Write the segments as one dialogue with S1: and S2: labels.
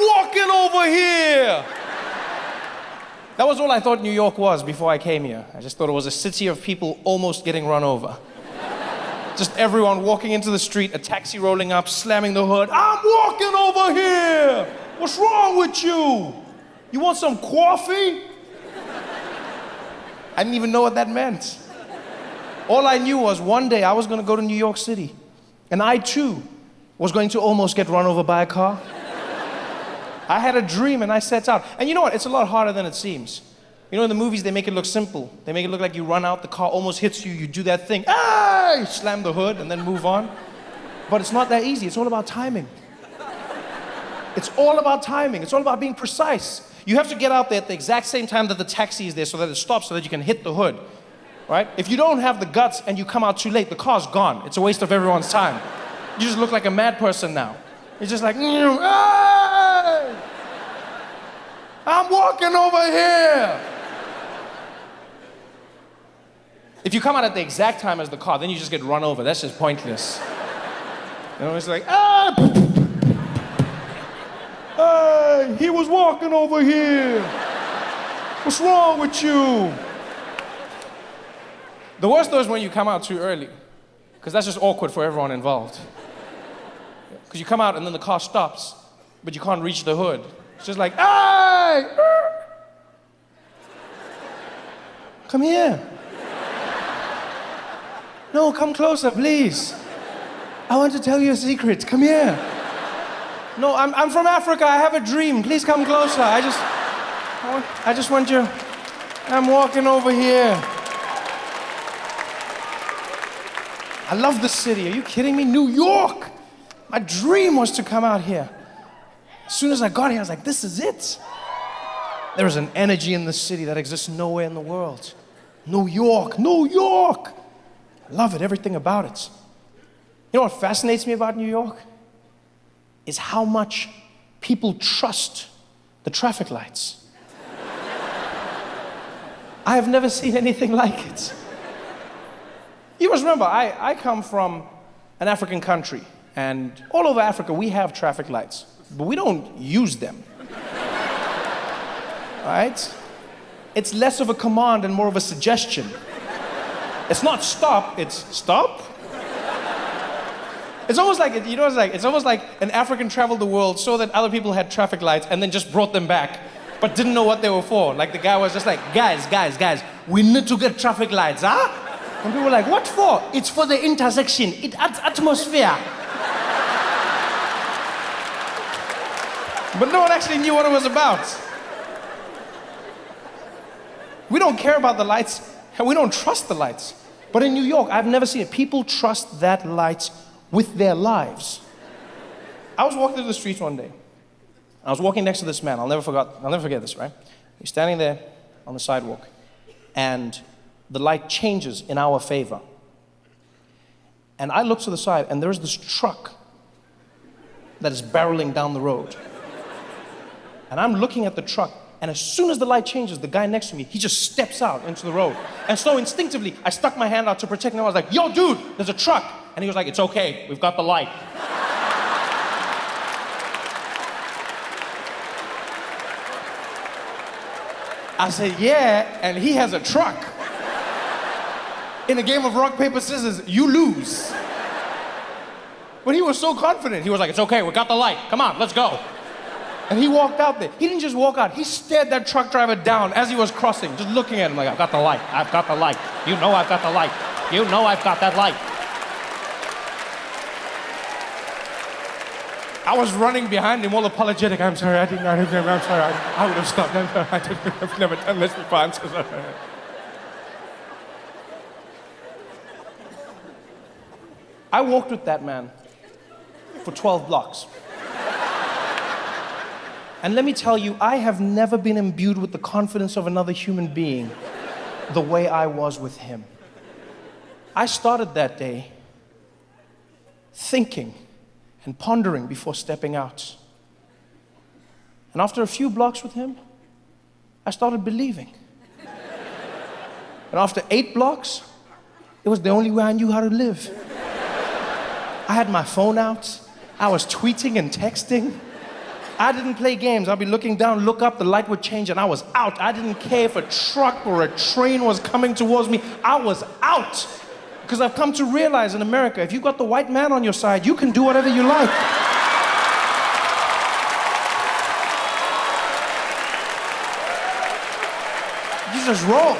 S1: walking over here. That was all I thought New York was before I came here. I just thought it was a city of people almost getting run over. Just everyone walking into the street, a taxi rolling up, slamming the hood. I'm walking over here. What's wrong with you? You want some coffee? I didn't even know what that meant. All I knew was one day I was going to go to New York City, and I too was going to almost get run over by a car. I had a dream and I set out. And you know what? It's a lot harder than it seems. You know, in the movies, they make it look simple. They make it look like you run out, the car almost hits you, you do that thing, hey! Slam the hood and then move on. But it's not that easy. It's all about timing. It's all about timing. It's all about being precise. You have to get out there at the exact same time that the taxi is there so that it stops so that you can hit the hood, right? If you don't have the guts and you come out too late, the car's gone. It's a waste of everyone's time. You just look like a mad person now. You're just like, hey! I'm walking over here. If you come out at the exact time as the car, then you just get run over. That's just pointless. You know, it's like, ah! Hey, he was walking over here. What's wrong with you? The worst though is when you come out too early, because that's just awkward for everyone involved. Because you come out and then the car stops, but you can't reach the hood. It's just like, hey! Come here. No, come closer, please. I want to tell you a secret. Come here. No, I'm from Africa. I have a dream. Please come closer. I just want you. I'm walking over here. I love the city. Are you kidding me? New York. My dream was to come out here. As soon as I got here, I was like, this is it. There is an energy in the city that exists nowhere in the world. New York, New York. I love it, everything about it. You know what fascinates me about New York? Is how much people trust the traffic lights. I have never seen anything like it. You must remember, I come from an African country, and all over Africa we have traffic lights, but we don't use them. Right? It's less of a command and more of a suggestion. It's not stop, it's stop. It's almost like, you know, it's almost like an African traveled the world, saw that other people had traffic lights, and then just brought them back, but didn't know what they were for. Like the guy was just like, guys, we need to get traffic lights, huh? And people were like, what for? It's for the intersection. It adds atmosphere. But no one actually knew what it was about. We don't care about the lights, and we don't trust the lights. But in New York, I've never seen it. People trust that light with their lives. I was walking through the streets one day. I was walking next to this man. I'll never forget this, right? He's standing there on the sidewalk, and the light changes in our favor. And I look to the side, and there's this truck that is barreling down the road. And I'm looking at the truck, and as soon as the light changes, the guy next to me, he just steps out into the road. And so instinctively, I stuck my hand out to protect him. I was like, yo, dude, there's a truck. And he was like, it's okay, we've got the light. I said, yeah, and he has a truck. In a game of rock, paper, scissors, you lose. But he was so confident. He was like, it's okay, we got the light. Come on, let's go. And he walked out there. He didn't just walk out. He stared that truck driver down as he was crossing, just looking at him like, I've got the light. I've got the light. You know I've got the light. You know I've got that light. I was running behind him all apologetic. I'm sorry, I'm sorry, I would have stopped. I've never done this before. I'm so sorry. I walked with that man for 12 blocks. And let me tell you, I have never been imbued with the confidence of another human being the way I was with him. I started that day thinking and pondering before stepping out. And after a few blocks with him, I started believing. And after 8 blocks, it was the only way I knew how to live. I had my phone out. I was tweeting and texting. I didn't play games. I'd be looking down, look up, the light would change, and I was out. I didn't care if a truck or a train was coming towards me. I was out. Because I've come to realize in America, if you've got the white man on your side, you can do whatever you like. You just roll.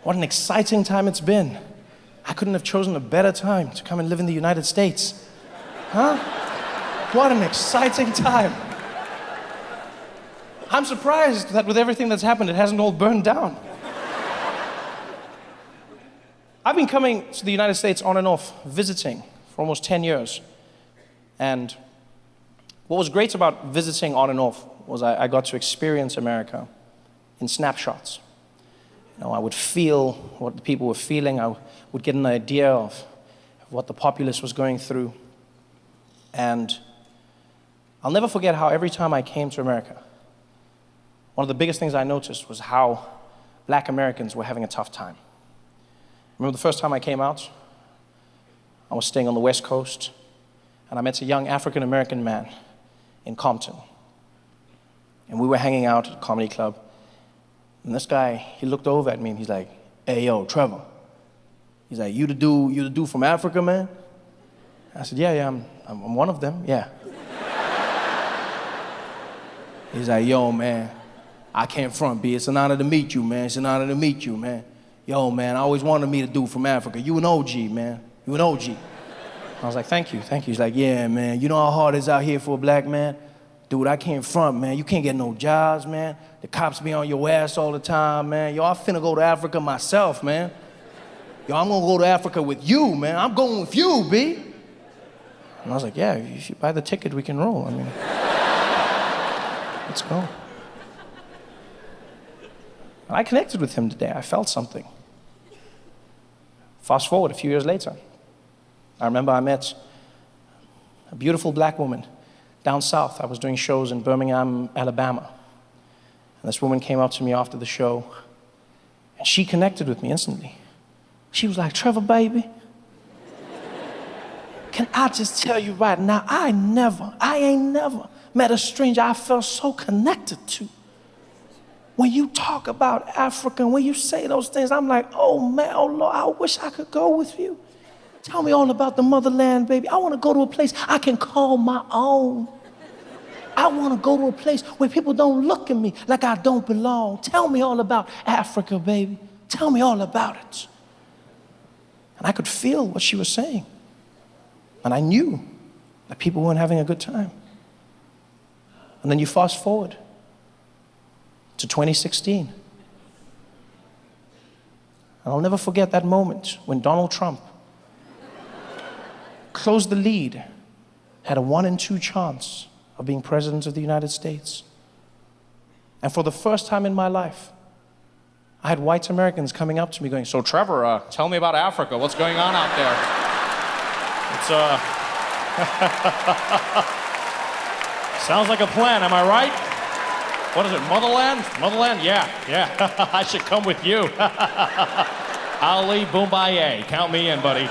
S1: What an exciting time it's been. I couldn't have chosen a better time to come and live in the United States. Huh? What an exciting time. I'm surprised that with everything that's happened, it hasn't all burned down. I've been coming to the United States on and off, visiting for almost 10 years. And what was great about visiting on and off was I got to experience America in snapshots. You know, I would feel what the people were feeling. I would get an idea of what the populace was going through. And I'll never forget how every time I came to America, one of the biggest things I noticed was how black Americans were having a tough time. I remember the first time I came out, I was staying on the West Coast, and I met a young African-American man in Compton. And we were hanging out at a comedy club, and this guy, he looked over at me and he's like, "Hey, yo, Trevor." He's like, you the dude from Africa, man?" I said, yeah, I'm one of them, yeah. He's like, "Yo, man, I can't front, B. It's an honor to meet you, man. It's an honor to meet you, man. Yo, man, I always wanted to meet a dude from Africa. You an OG, man. You an OG." I was like, thank you. He's like, "Yeah, man, you know how hard it is out here for a black man? Dude, I can't front, man. You can't get no jobs, man. The cops be on your ass all the time, man. Yo, I'm finna go to Africa myself, man. Yo, I'm gonna go to Africa with you, man. I'm going with you, B." And I was like, "Yeah, if you buy the ticket, we can roll. I mean, let's go." And I connected with him today. I felt something. Fast forward a few years later. I remember I met a beautiful black woman down south. I was doing shows in Birmingham, Alabama. And this woman came up to me after the show, and she connected with me instantly. She was like, "Trevor, baby, can I just tell you right now, I ain't never met a stranger I felt so connected to. When you talk about Africa, when you say those things, I'm like, oh man, oh Lord, I wish I could go with you. Tell me all about the motherland, baby. I want to go to a place I can call my own. I want to go to a place where people don't look at me like I don't belong. Tell me all about Africa, baby. Tell me all about it." And I could feel what she was saying. And I knew that people weren't having a good time. And then you fast forward to 2016. And I'll never forget that moment when Donald Trump closed the lead, had a 1 in 2 chance of being president of the United States. And for the first time in my life, I had white Americans coming up to me going, "So Trevor, tell me about Africa. What's going on out there?" It's sounds like a plan, am I right? What is it, Motherland? Motherland? Yeah. I should come with you. Ali Boombaye, count me in, buddy.